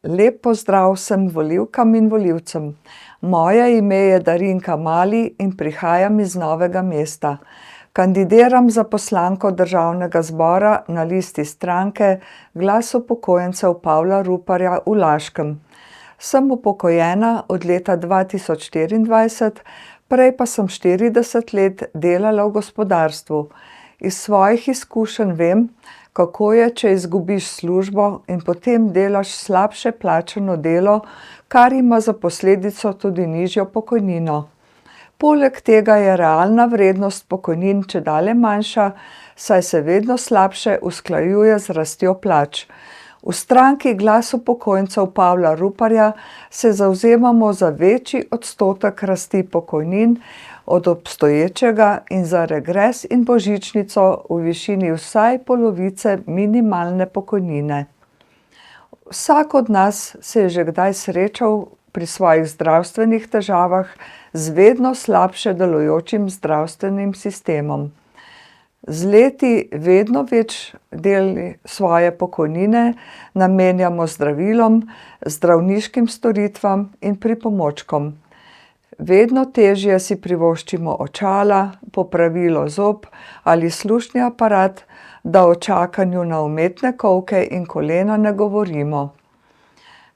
Lep pozdrav vsem volivkam in volivcem. Moje ime je Darinka Mali in prihajam iz Novega mesta. Kandidiram za poslanko Državnega zbora na listi stranke Glas upokojencev Pavla Ruparja v Laškem. Sem upokojena od leta 2024, prej pa sem 40 let delala v gospodarstvu. Iz svojih izkušenj vem, kako je, če izgubiš službo in potem delaš slabše plačano delo, kar ima za posledico tudi nižjo pokojnino. Poleg tega je realna vrednost pokojnin čedalje manjša, saj se vedno slabše usklajuje z rastjo plač. V stranki Glas upokojencev Pavla Ruparja se zavzemamo za večji odstotek rasti pokojnin od obstoječega in za regres in božičnico v višini vsaj polovice minimalne pokojnine. Vsak od nas se je že kdaj srečal pri svojih zdravstvenih težavah z vedno slabše delujočim zdravstvenim sistemom. Z leti vedno več del svoje pokojnine namenjamo zdravilom, zdravniškim storitvam in pripomočkom. Vedno težje si privoščimo očala, popravilo zob ali slušni aparat, da o čakanju na umetne kolke in kolena ne govorimo.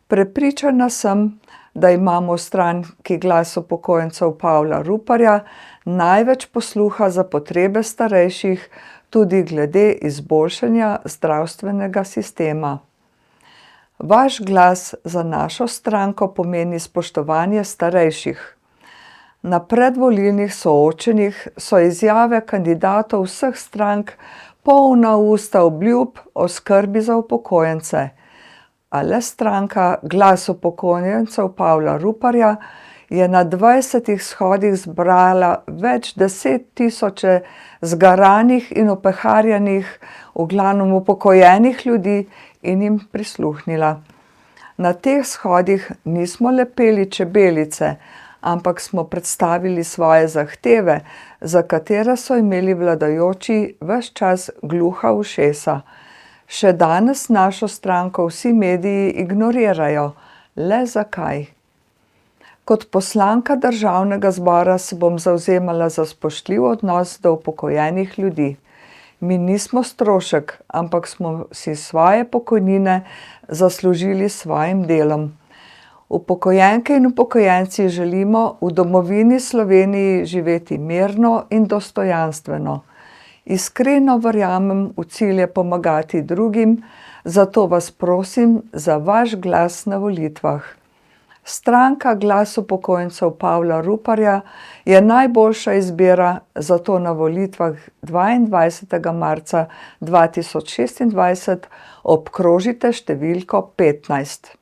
Prepričana sem, da imamo v stranki Glas upokojencev Pavla Ruparja največ posluha za potrebe starejših, tudi glede izboljšanja zdravstvenega sistema. Vaš glas za našo stranko pomeni spoštovanje starejših. Na predvolilnih soočenjih so izjave kandidatov vseh strank polna usta obljub o skrbi za upokojence. A le stranka Glas upokojencev Pavla Ruparja je na 20 shodih zbrala več 10 tisoče zgaranih in opeharjenih, v glavnem upokojenih ljudi in jim prisluhnila. Na teh shodih nismo lepeli čebelice, ampak smo predstavili svoje zahteve, za katere so imeli vladajoči ves čas gluha ušesa. Še danes našo stranko vsi mediji ignorirajo. Le zakaj? Kot poslanka Državnega zbora se bom zavzemala za spoštljiv odnos do upokojenih ljudi. Mi nismo strošek, ampak smo si svoje pokojnine zaslužili s svojim delom. Upokojenke in upokojenci želimo v domovini Sloveniji živeti mirno in dostojanstveno. Iskreno verjamem v cilje pomagati drugim, zato vas prosim za vaš glas na volitvah. Stranka Glas upokojencev Pavla Ruparja je najboljša izbira, zato na volitvah 22. marca 2026 obkrožite številko 15.